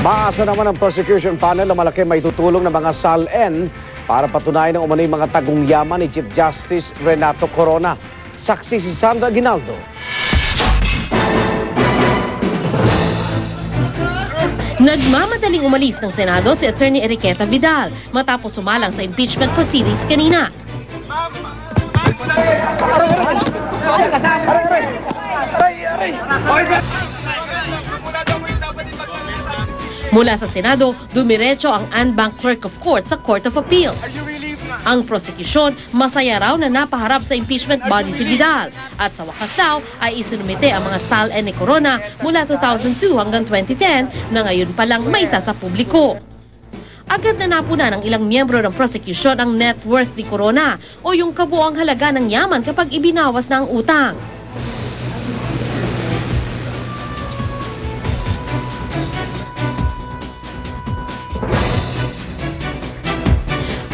Maasa naman ang prosecution panel na malaki may tutulong ng mga SALN para patunayan ng umano'y mga tagong yaman ni Chief Justice Renato Corona. Saksi si Sandra Aguinaldo. Nagmamadaling umalis ng Senado si Attorney Enriqueta Vidal matapos sumalang sa impeachment proceedings kanina. Mula sa Senado, dumiretso ang Anbank Clerk of Court sa Court of Appeals. Ang prosekusyon, masaya raw na napaharap sa impeachment body si Vidal. At sa wakas daw ay isinumite ang mga SALN ni Corona mula 2002 hanggang 2010 na ngayon pa lang may isa sa publiko. Agad na napuna ng ilang miyembro ng prosekusyon ang net worth ni Corona o yung kabuang halaga ng yaman kapag ibinawas na ang utang.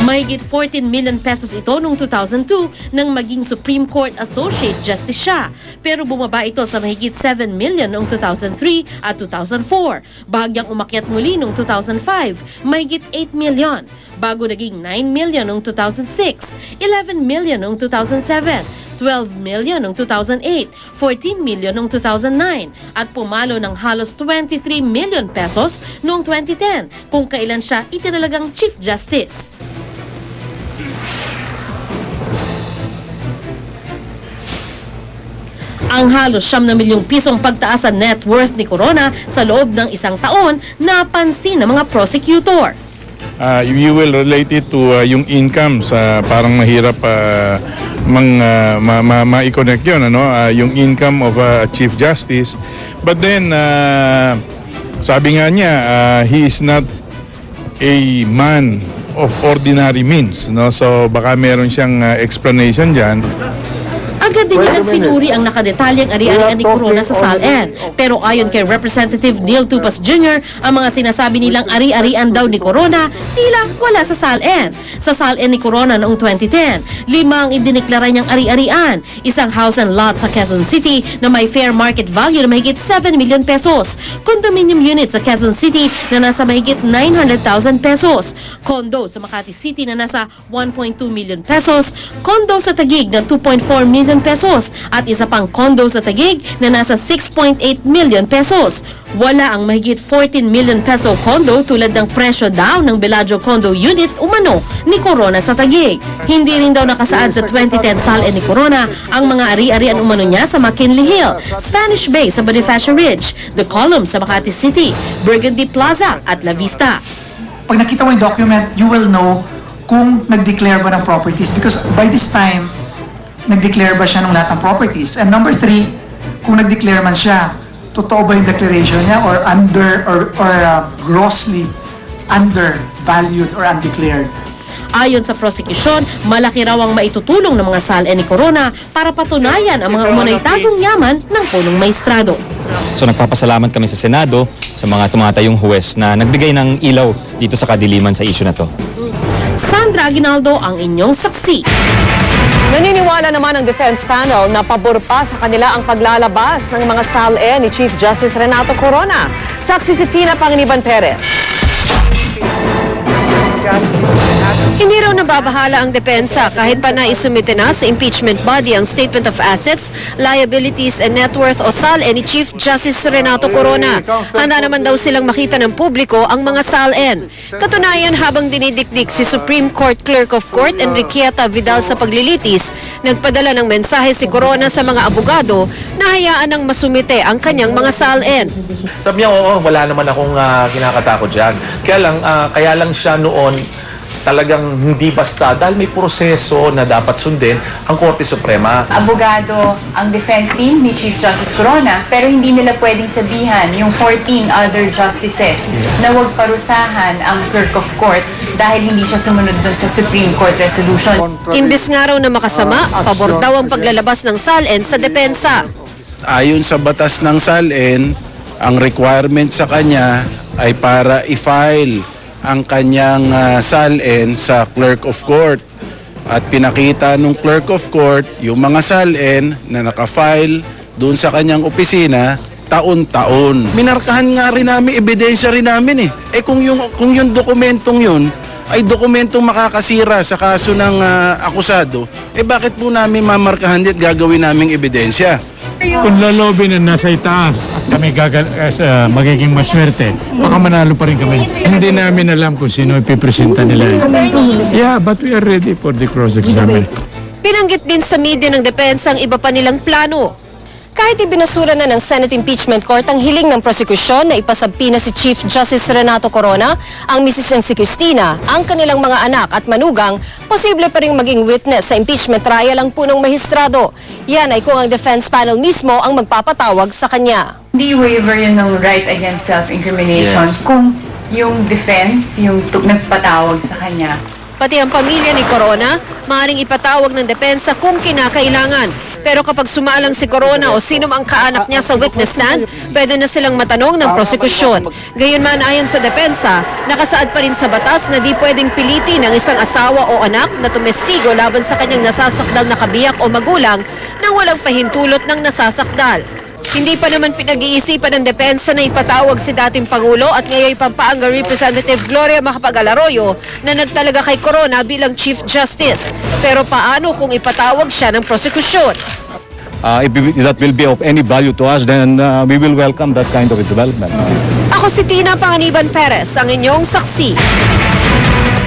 Mahigit 14 million pesos ito noong 2002 nang maging Supreme Court Associate Justice siya. Pero bumaba ito sa mahigit 7 million noong 2003 at 2004. Bahagyang umakyat muli noong 2005, mahigit 8 million. Bago naging 9 million noong 2006, 11 million noong 2007, 12 million noong 2008, 14 million noong 2009 at pumalo ng halos 23 million pesos noong 2010 kung kailan siya itinalagang Chief Justice. Ang halos 9 milyong pisong pagtaas sa net worth ni Corona sa loob ng isang taon napansin ng mga prosecutor. You will relate it to yung income sa parang mahirap ma-connect yun, yung income of a Chief Justice. But then, sabi nga niya, he is not a man of ordinary means. So baka meron siyang explanation dyan. Agad din nilang sinuri ang nakadetalyang ari-arian ni Corona sa SALN. Pero ayon kay Representative Neil Tupas Jr., ang mga sinasabi nilang ari-arian daw ni Corona, tila wala sa SALN. Sa SALN ni Corona noong 2010, 5 ang idineklara niyang ari-arian. Isang house and lot sa Quezon City na may fair market value na mahigit 7 million pesos. Condominium unit sa Quezon City na nasa mahigit 900,000 pesos. Condo sa Makati City na nasa 1.2 million pesos. Condo sa Taguig na 2.4 million pesos at isa pang condo sa Taguig na nasa 6.8 million pesos. Wala ang mahigit 14 million peso condo tulad ng presyo daw ng Bellagio condo unit umano ni Corona sa Taguig. Hindi rin daw nakasaad sa 2010 SALN ni Corona ang mga ari-arian umano niya sa McKinley Hill, Spanish Bay sa Bonifacio Ridge, The Column sa Makati City, Burgundy Plaza at La Vista. Pag nakita mo yung document, you will know kung nag-declare ba ng properties because by this time, nag-declare ba siya ng lahat ng properties? And number 3, kung nag-declare man siya, totoo ba yung declaration niya or grossly undervalued or undeclared? Ayon sa prosekusyon, malaki raw ang maitutulong ng mga SALN ni Corona para patunayan ang mga umunay tagong yaman ng punong maestrado. So nagpapasalamat kami sa Senado sa mga tumatayong huwes na nagbigay ng ilaw dito sa kadiliman sa issue na to. Sandra Aguinaldo ang inyong saksi. Naniniwala naman ang defense panel na pabor pa sa kanila ang paglalabas ng mga SALN ni Chief Justice Renato Corona. Saksi si Tina Panginiban Perez. Hindi raw nababahala ang depensa kahit pa naisumite na sa impeachment body ang Statement of Assets, Liabilities and Net Worth o SALN ni Chief Justice Renato Corona. Handa naman daw silang makita ng publiko ang mga SALN. Katunayan, habang dinidikdik si Supreme Court Clerk of Court Enriqueta Vidal sa paglilitis, nagpadala ng mensahe si Corona sa mga abogado na hayaan ng masumite ang kanyang mga SALN. Sabi niya, oo, wala naman akong kinakatakot dyan. Kaya lang siya noon talagang hindi basta dahil may proseso na dapat sundin ang Korte Suprema. Abogado ang defense team ni Chief Justice Corona pero hindi nila pwedeng sabihan yung 14 other justices na huwag parusahan ang Clerk of Court dahil hindi siya sumunod dun sa Supreme Court resolution. Imbes nga raw na makasama, pabor daw ang paglalabas ng SALN sa depensa. Ayon sa batas ng SALN, ang requirement sa kanya ay para i-file ang kanyang SALN sa Clerk of Court. At pinakita nung Clerk of Court yung mga SALN na nakafile doon sa kanyang opisina taon-taon. Minarkahan nga rin namin, ebidensya rin namin eh. Kung yung dokumentong yun ay dokumentong makakasira sa kaso ng akusado, bakit po namin mamarkahan at gagawin naming ebidensya? Kung lalobin na nasa itaas at kami magiging maswerte, baka manalo pa rin kami. Hindi namin alam kung sino ipipresenta nila. Yeah, but we are ready for the cross-examination. Pinanggit din sa media ng depensa ang iba pa nilang plano. Kahit ibinasura na ng Senate Impeachment Court ang hiling ng prosekusyon na ipasabina si Chief Justice Renato Corona, ang misis niyang si Cristina, ang kanilang mga anak at manugang, posible pa rin maging witness sa impeachment trial ang punong mahistrado. Yan ay kung ang defense panel mismo ang magpapatawag sa kanya. Hindi waiver yun ng right against self-incrimination kung yung defense, yung nagpatawag sa kanya. Pati ang pamilya ni Corona, maaaring ipatawag ng depensa kung kinakailangan. Pero kapag sumalang si Corona o sino ang kaanak niya sa witness stand, pwede na silang matanong ng prosekusyon. Gayunman ayon sa depensa, nakasaad pa rin sa batas na di pwedeng pilitin ng isang asawa o anak na tumestigo laban sa kanyang nasasakdal na kabiyak o magulang nang walang pahintulot ng nasasakdal. Hindi pa naman pinag-iisipan ng depensa na ipatawag si dating Pangulo at ngayon Pampanga Representative Gloria Macapagal-Arroyo na nagtalaga kay Corona bilang Chief Justice. Pero paano kung ipatawag siya ng prosekusyon? If that will be of any value to us, then we will welcome that kind of a development. Ako si Tina Panganiban Perez, ang inyong saksi.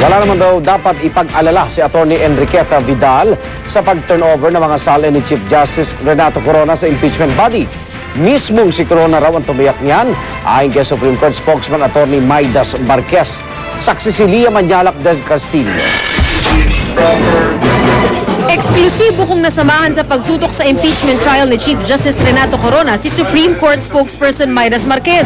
Wala naman daw dapat ipag-alala si Atty. Enriqueta Vidal sa pag-turnover ng mga sala ni Chief Justice Renato Corona sa impeachment body. Mismong si Corona raw ang tumiyak niyan, ayon kay Supreme Court spokesman Atty. Maidas Marquez. Saksi si Lia Manyalak del Castillo. Eksklusibo kung nasamahan sa pagtutok sa impeachment trial ni Chief Justice Renato Corona si Supreme Court spokesperson Maidas Marquez.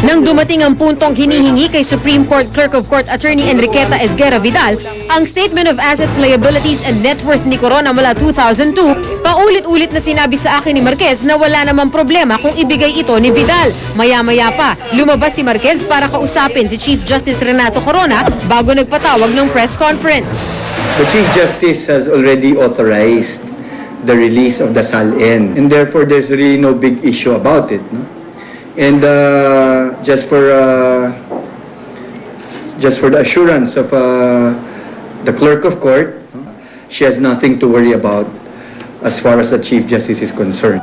Nang dumating ang puntong hinihingi kay Supreme Court Clerk of Court Attorney Enriqueta Esguerra Vidal ang Statement of Assets, Liabilities and Net Worth ni Corona mula 2002, paulit-ulit na sinabi sa akin ni Marquez na wala namang problema kung ibigay ito ni Vidal. Maya-maya pa, lumabas si Marquez para kausapin si Chief Justice Renato Corona bago nagpatawag ng press conference. The Chief Justice has already authorized the release of the SALN, and therefore there's really no big issue about it. No? And just for the assurance of the Clerk of Court, she has nothing to worry about as far as the Chief Justice is concerned.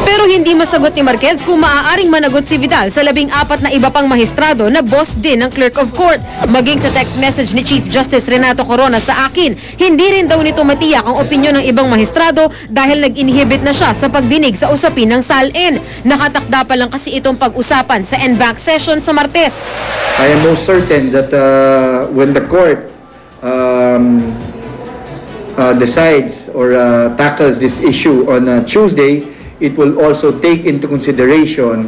Pero hindi masagot ni Marquez kung maaaring managot si Vidal sa 14 na iba pang mahistrado na boss din ng Clerk of Court. Maging sa text message ni Chief Justice Renato Corona sa akin, hindi rin daw nito matiyak ang opinyon ng ibang mahistrado dahil nag-inhibit na siya sa pagdinig sa usapin ng SALN. Nakatakda pa lang kasi itong pag-usapan sa en banc session sa Martes. I am most certain that when the court decides or tackles this issue on Tuesday, it will also take into consideration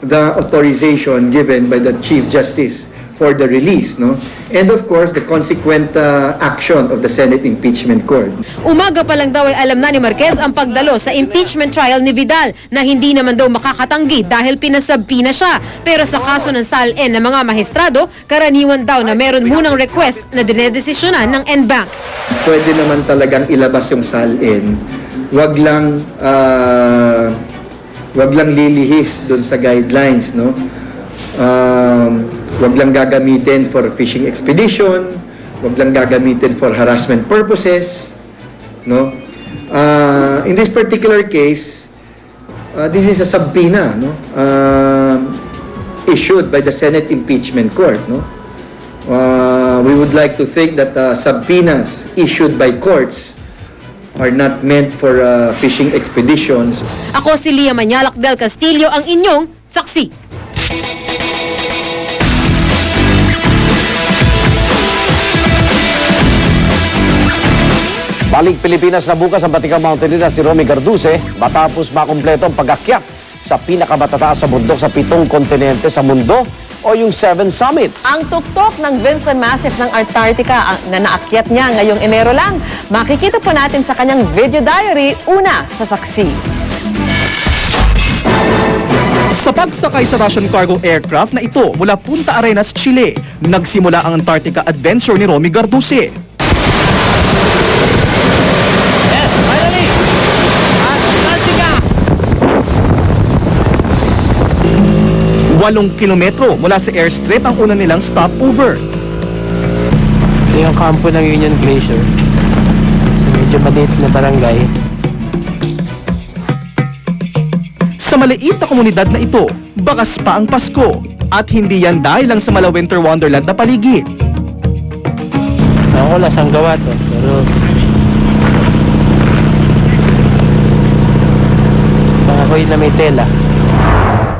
the authorization given by the Chief Justice for the release, no? And of course, the consequent action of the Senate Impeachment Court. Umaga pa lang daw ay alam na ni Marquez ang pagdalo sa impeachment trial ni Vidal na hindi naman daw makakatanggi dahil pinasabpi na siya. Pero sa kaso ng SALN ng mga mahistrado, karaniwan daw na meron munang request na dinedesisyonan ng en banc. Pwede naman talagang ilabas yung SALN. Wag lang lilihis doon sa guidelines, no? Wag lang gagamitin for fishing expedition, wag lang gagamitin for harassment purposes, no? In this particular case, this is a subpoena, no? Issued by the Senate Impeachment Court, no? We would like to think that subpoenas issued by courts are not meant for fishing expeditions. Ako si Lia Manyalak del Castillo, ang inyong saksi. Balik Pilipinas na bukas ang batikang mountaineer na si Romy Garduce matapos makumpleto ang pag-akyat sa pinakamatataas sa bundok sa 7 kontinente sa mundo o yung 7 summits. Ang tuktok ng Vinson Massif ng Antarctica na naakyat niya ngayong Enero lang. Makikita po natin sa kanyang video diary, una sa saksi. Sa pagsakay sa Russian cargo aircraft na ito mula Punta Arenas, Chile, nagsimula ang Antarctica adventure ni Romy Garduce. 8 kilometro mula sa airstrip ang una nilang stopover. Ito yung kampo ng Union Glacier. Sa medyo maliit na barangay. Sa maliit na komunidad na ito, bakas pa ang Pasko. At hindi yan dahil lang sa mala winter wonderland na paligid. Ako lasang gawa to, pero ako'y na may tela.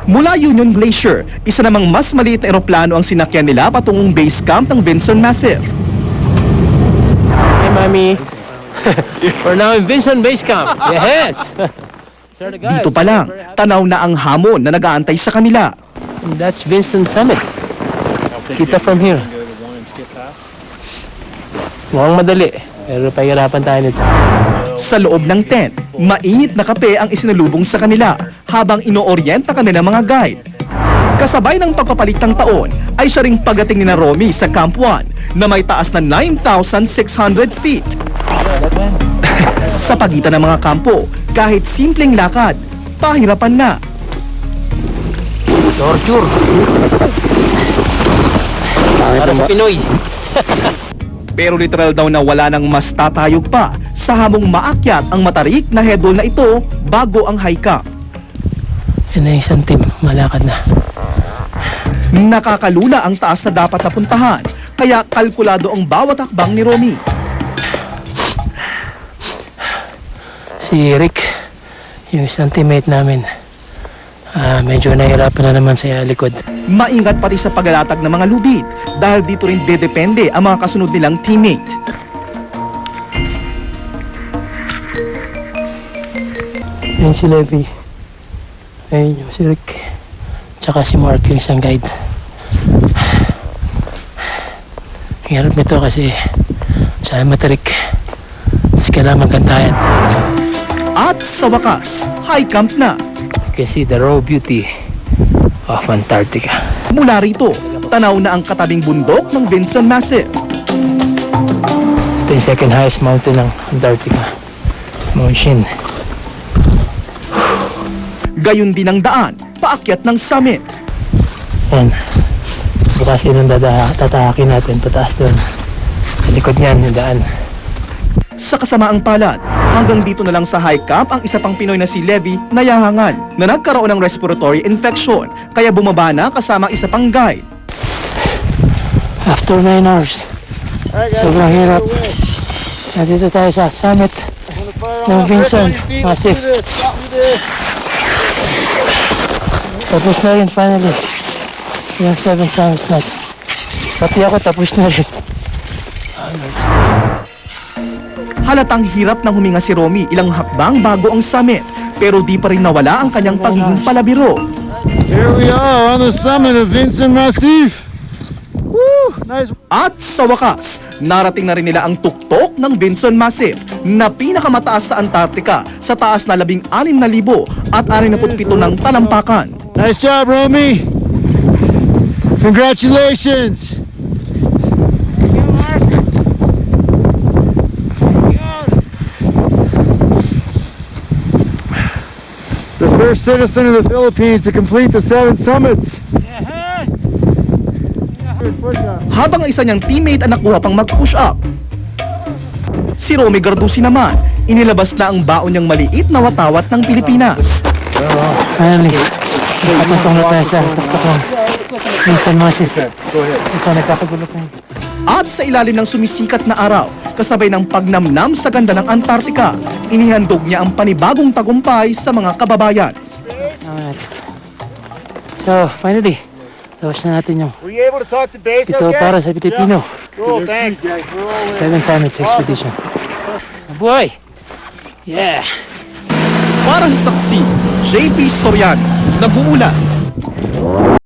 Mula Union Glacier, isa namang mas maliit na eroplano ang sinakyan nila patungong base camp ng Vinson Massif. Hey, Mami. We're now in Vinson Base Camp. Yes! Dito pa lang, tanaw na ang hamon na nag-aantay sa kanila. That's Vinson Summit. Kita from here. Mukhang madali, pero pahirapan tayo nito. Sa loob ng tent, mainit na kape ang isinalubong sa kanila habang inooryenta kanila mga guide. Kasabay ng pagpapalit ng taon ay siya ring pagating ni na Romy sa Camp 1 na may taas na 9,600 feet. Sa pagitan ng mga kampo, kahit simpleng lakad, pahirapan na. Torture. Para sa Pinoy. Pero literal daw na wala nang mas tatayog pa sa hamong maakyat ang matarik na headwall na ito bago ang high camp. Yan na isang team, malakad na. Nakakalula ang taas na dapat napuntahan, kaya kalkulado ang bawat hakbang ni Romy. Si Rick, yung isang teammate namin, medyo nahirapan na naman sa likod. Maingat pati sa paglalatag ng mga lubid dahil dito rin dedepende ang mga kasunod nilang teammate. Ayun si Levy. Ayun yung si Rick. Tsaka si Mark yung isang guide. Ang hirap nito kasi sa matarik. Tapos kailangan magkantayan. At sa wakas, high camp na. You can see the raw beauty of Antarctica. Mula rito, tanaw na ang katabing bundok ng Vinson Massif. Ito yung second highest mountain ng Antarctica. Mount Shin. Gayon din ang daan, paakyat ng summit. Yan. Bukas yun ang tatahakin natin pataas doon. Sa likod niyan, yung daan. Sa kasamaang palad, hanggang dito na lang sa high camp ang isa pang Pinoy na si Levy na yahangan na nagkaroon ng respiratory infection kaya bumaba na kasama isa pang guide. After 9 hours, sobrang hirap. Nandito tayo sa summit ng Vinson Massif. Tapos na rin finally yung 7 summits natin. Pati ako tapos na rin. Halatang hirap ng huminga si Romy ilang hakbang bago ang summit pero di pa rin nawala ang kanyang pagiging palabiro. Here we are on the summit of Vinson Massif. Woo! Nice. At sa wakas, narating na rin nila ang tuktok ng Vinson Massif na pinakamataas sa Antarctica sa taas na 16,000 at 67 ng talampakan. Nice job, Romy. Congratulations. The first citizen of the Philippines to complete the 7 summits. Habang ang isa niyang teammate ang nakuha pang mag-push up. Si Romy Gardusi naman, inilabas na ang baon niyang maliit na watawat ng Pilipinas. Finally, nakatungtong na tayo sa tuktok ng Vinson Massif. Ito, nagkakagulo tayo. At sa ilalim ng sumisikat na araw, kasabay ng pagnamnam sa ganda ng Antarctica, inihandog niya ang panibagong tagumpay sa mga kababayan. So, finally, tapos na natin yung ito para sa Pilipino. 7 Summits Expedition. Boy! Yeah! Para sa saksi, JP Soriano, nag-uulat.